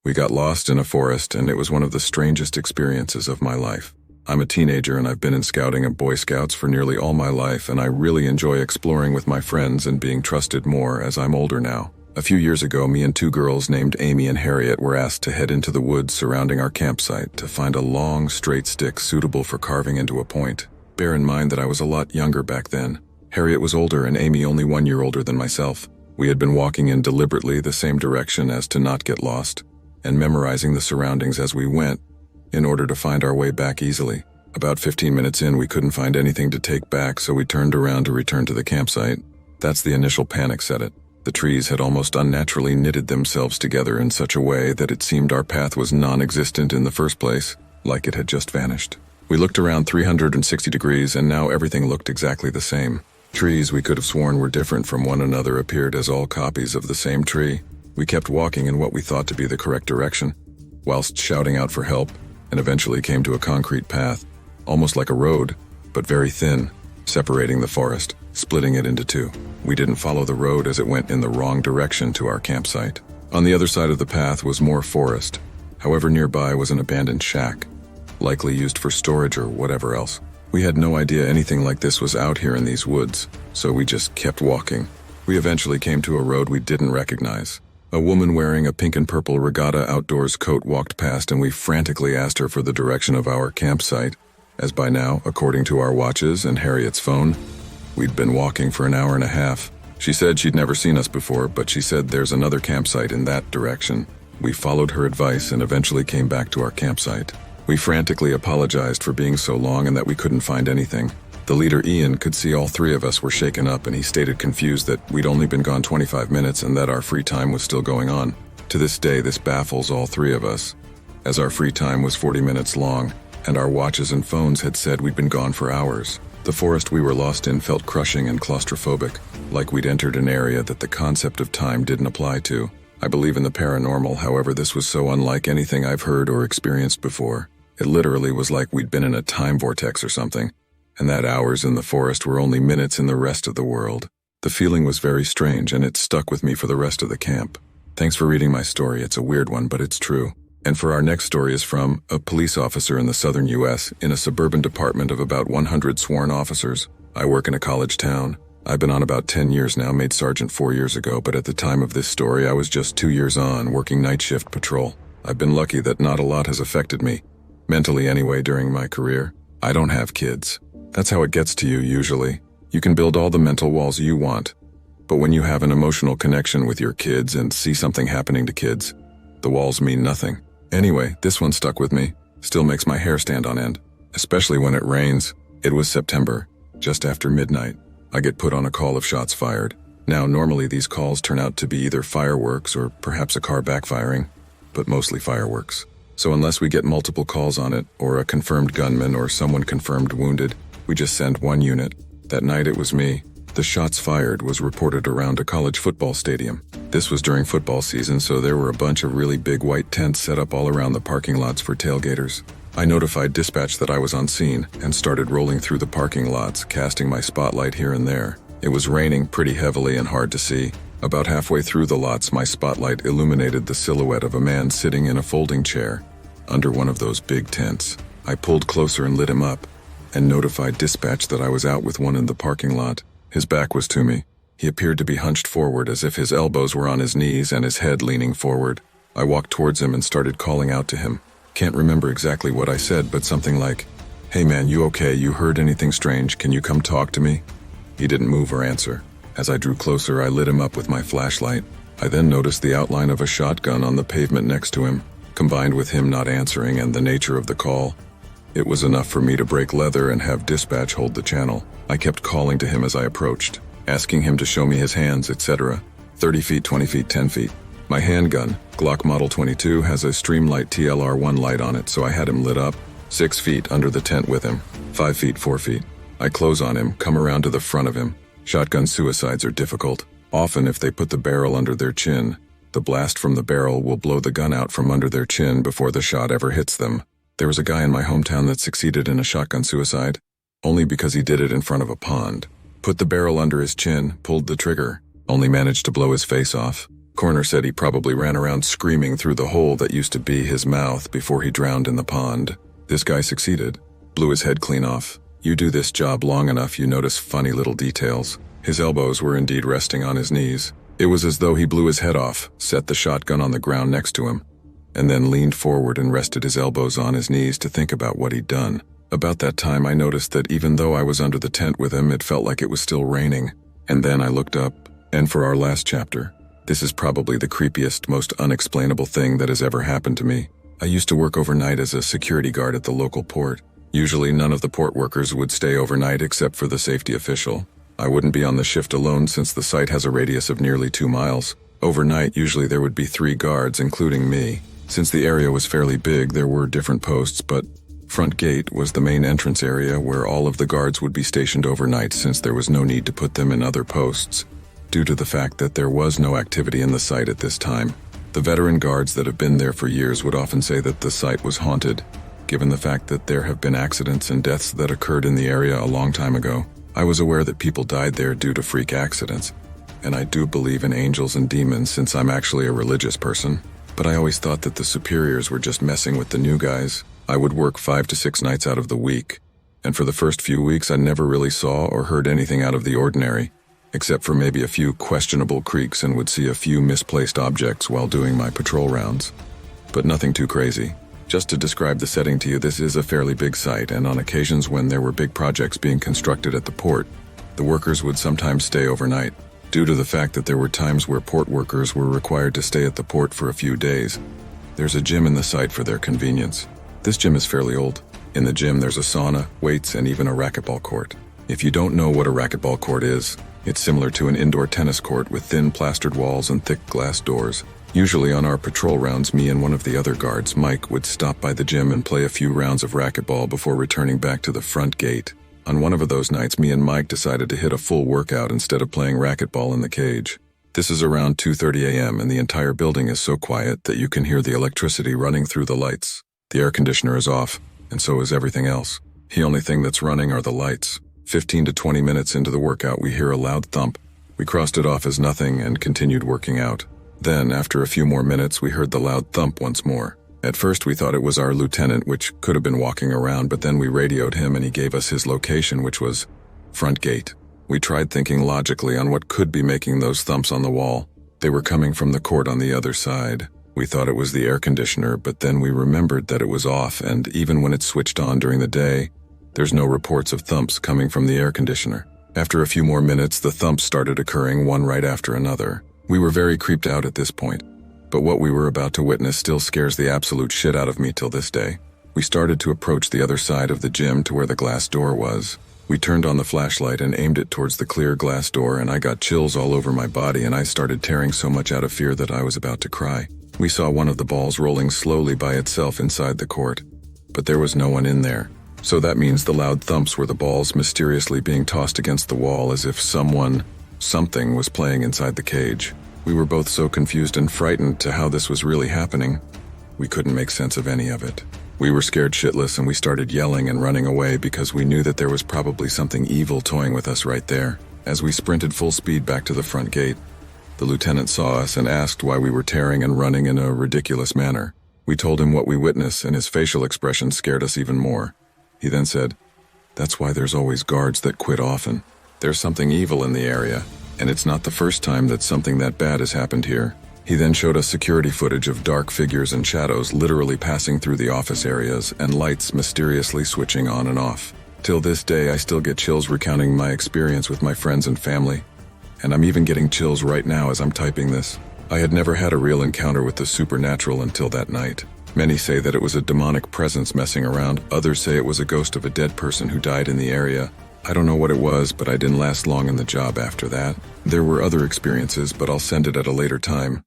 We got lost in a forest, and it was one of the strangest experiences of my life. I'm a teenager, and I've been in scouting and Boy Scouts for nearly all my life, and I really enjoy exploring with my friends and being trusted more as I'm older now. A few years ago, me and two girls named Amy and Harriet were asked to head into the woods surrounding our campsite to find a long, straight stick suitable for carving into a point. Bear in mind that I was a lot younger back then. Harriet was older and Amy only 1 year older than myself. We had been walking in deliberately the same direction as to not get lost, and memorizing the surroundings as we went in order to find our way back easily. About 15 minutes in, we couldn't find anything to take back, so we turned around to return to the campsite. That's the initial panic set it. The trees had almost unnaturally knitted themselves together in such a way that it seemed our path was non-existent in the first place, like it had just vanished. We looked around 360 degrees, and now everything looked exactly the same. Trees we could have sworn were different from one another appeared as all copies of the same tree. We kept walking in what we thought to be the correct direction, whilst shouting out for help, and eventually came to a concrete path, almost like a road, but very thin, separating the forest, splitting it into two. We didn't follow the road as it went in the wrong direction to our campsite. On the other side of the path was more forest. However, nearby was an abandoned shack, likely used for storage or whatever else. We had no idea anything like this was out here in these woods, so we just kept walking. We eventually came to a road we didn't recognize. A woman wearing a pink and purple regatta outdoors coat walked past, and we frantically asked her for the direction of our campsite, as by now, according to our watches and Harriet's phone, we'd been walking for an hour and a half. She said she'd never seen us before, but she said there's another campsite in that direction. We followed her advice and eventually came back to our campsite. We frantically apologized for being so long and that we couldn't find anything. The leader, Ian, could see all three of us were shaken up, and he stated confused that we'd only been gone 25 minutes and that our free time was still going on. To this day, this baffles all three of us, as our free time was 40 minutes long, and our watches and phones had said we'd been gone for hours. The forest we were lost in felt crushing and claustrophobic, like we'd entered an area that the concept of time didn't apply to. I believe in the paranormal, however, this was so unlike anything I've heard or experienced before. It literally was like we'd been in a time vortex or something, and that hours in the forest were only minutes in the rest of the world. The feeling was very strange, and it stuck with me for the rest of the camp. Thanks for reading my story. It's a weird one, but it's true. And for our next story is from a police officer in the southern U.S. in a suburban department of about 100 sworn officers. I work in a college town. I've been on about 10 years now, made sergeant 4 years ago, but at the time of this story, I was just 2 years on, working night shift patrol. I've been lucky that not a lot has affected me, mentally anyway, during my career. I don't have kids. That's how it gets to you usually. You can build all the mental walls you want, but when you have an emotional connection with your kids and see something happening to kids, the walls mean nothing. Anyway, this one stuck with me. Still makes my hair stand on end, especially when it rains. It was September, just after midnight. I get put on a call of shots fired. Now, normally these calls turn out to be either fireworks or perhaps a car backfiring, but mostly fireworks. So unless we get multiple calls on it, or a confirmed gunman or someone confirmed wounded, we just send one unit. That night it was me. The shots fired was reported around a college football stadium. This was during football season, so there were a bunch of really big white tents set up all around the parking lots for tailgaters. I notified dispatch that I was on scene and started rolling through the parking lots, casting my spotlight here and there. It was raining pretty heavily and hard to see. About halfway through the lots, my spotlight illuminated the silhouette of a man sitting in a folding chair under one of those big tents. I pulled closer and lit him up, and notified dispatch that I was out with one in the parking lot. His back was to me. He appeared to be hunched forward as if his elbows were on his knees and his head leaning forward. I walked towards him and started calling out to him. Can't remember exactly what I said, but something like, "Hey man, you okay? You heard anything strange? Can you come talk to me?" He didn't move or answer. As I drew closer, I lit him up with my flashlight. I then noticed the outline of a shotgun on the pavement next to him. Combined with him not answering and the nature of the call, it was enough for me to break leather and have dispatch hold the channel. I kept calling to him as I approached, asking him to show me his hands, etc. 30 feet, 20 feet, 10 feet. My handgun, Glock Model 22, has a Streamlight TLR1 light on it, so I had him lit up. 6 feet under the tent with him. 5 feet, 4 feet. I close on him, come around to the front of him. Shotgun suicides are difficult. Often if they put the barrel under their chin, the blast from the barrel will blow the gun out from under their chin before the shot ever hits them. There was a guy in my hometown that succeeded in a shotgun suicide, only because he did it in front of a pond. Put the barrel under his chin, pulled the trigger, only managed to blow his face off. Coroner said he probably ran around screaming through the hole that used to be his mouth before he drowned in the pond. This guy succeeded. Blew his head clean off. You do this job long enough, you notice funny little details. His elbows were indeed resting on his knees. It was as though he blew his head off, set the shotgun on the ground next to him, and then leaned forward and rested his elbows on his knees to think about what he'd done. About that time, I noticed that even though I was under the tent with him, it felt like it was still raining. And then I looked up, and for our last chapter, this is probably the creepiest, most unexplainable thing that has ever happened to me. I used to work overnight as a security guard at the local port. Usually none of the port workers would stay overnight except for the safety official. I wouldn't be on the shift alone since the site has a radius of nearly 2 miles. Overnight, usually there would be 3 guards, including me. Since the area was fairly big, there were different posts, but front gate was the main entrance area where all of the guards would be stationed overnight since there was no need to put them in other posts, due to the fact that there was no activity in the site at this time. The veteran guards that have been there for years would often say that the site was haunted, given the fact that there have been accidents and deaths that occurred in the area a long time ago. I was aware that people died there due to freak accidents, and I do believe in angels and demons since I'm actually a religious person. But I always thought that the superiors were just messing with the new guys. I would work 5 to 6 nights out of the week, and for the first few weeks I never really saw or heard anything out of the ordinary, except for maybe a few questionable creaks, and would see a few misplaced objects while doing my patrol rounds. But nothing too crazy. Just to describe the setting to you, this is a fairly big site, and on occasions when there were big projects being constructed at the port, the workers would sometimes stay overnight, due to the fact that there were times where port workers were required to stay at the port for a few days. There's a gym in the site for their convenience. This gym is fairly old. In the gym there's a sauna, weights, and even a racquetball court. If you don't know what a racquetball court is, it's similar to an indoor tennis court with thin plastered walls and thick glass doors. Usually on our patrol rounds, me and one of the other guards, Mike, would stop by the gym and play a few rounds of racquetball before returning back to the front gate. On one of those nights, me and Mike decided to hit a full workout instead of playing racquetball in the cage. This is around 2:30 a.m. and the entire building is so quiet that you can hear the electricity running through the lights. The air conditioner is off, and so is everything else. The only thing that's running are the lights. 15 to 20 minutes into the workout, we hear a loud thump. We crossed it off as nothing and continued working out. Then, after a few more minutes, we heard the loud thump once more. At first, we thought it was our lieutenant, which could have been walking around, but then we radioed him and he gave us his location, which was front gate. We tried thinking logically on what could be making those thumps on the wall. They were coming from the court on the other side. We thought it was the air conditioner, but then we remembered that it was off, and even when it's switched on during the day, there's no reports of thumps coming from the air conditioner. After a few more minutes, the thumps started occurring one right after another. We were very creeped out at this point, but what we were about to witness still scares the absolute shit out of me till this day. We started to approach the other side of the gym to where the glass door was. We turned on the flashlight and aimed it towards the clear glass door, and I got chills all over my body, and I started tearing so much out of fear that I was about to cry. We saw one of the balls rolling slowly by itself inside the court, but there was no one in there. So that means the loud thumps were the balls mysteriously being tossed against the wall as if something was playing inside the cage. We were both so confused and frightened to how this was really happening. We couldn't make sense of any of it. We were scared shitless and we started yelling and running away because we knew that there was probably something evil toying with us right there. As we sprinted full speed back to the front gate, the lieutenant saw us and asked why we were tearing and running in a ridiculous manner. We told him what we witnessed, and his facial expression scared us even more. He then said, "That's why there's always guards that quit often. There's something evil in the area, and it's not the first time that something that bad has happened here." He then showed us security footage of dark figures and shadows literally passing through the office areas and lights mysteriously switching on and off. Till this day, I still get chills recounting my experience with my friends and family, and I'm even getting chills right now as I'm typing this. I had never had a real encounter with the supernatural until that night. Many say that it was a demonic presence messing around. Others say it was a ghost of a dead person who died in the area. I don't know what it was, but I didn't last long in the job after that. There were other experiences, but I'll send it at a later time.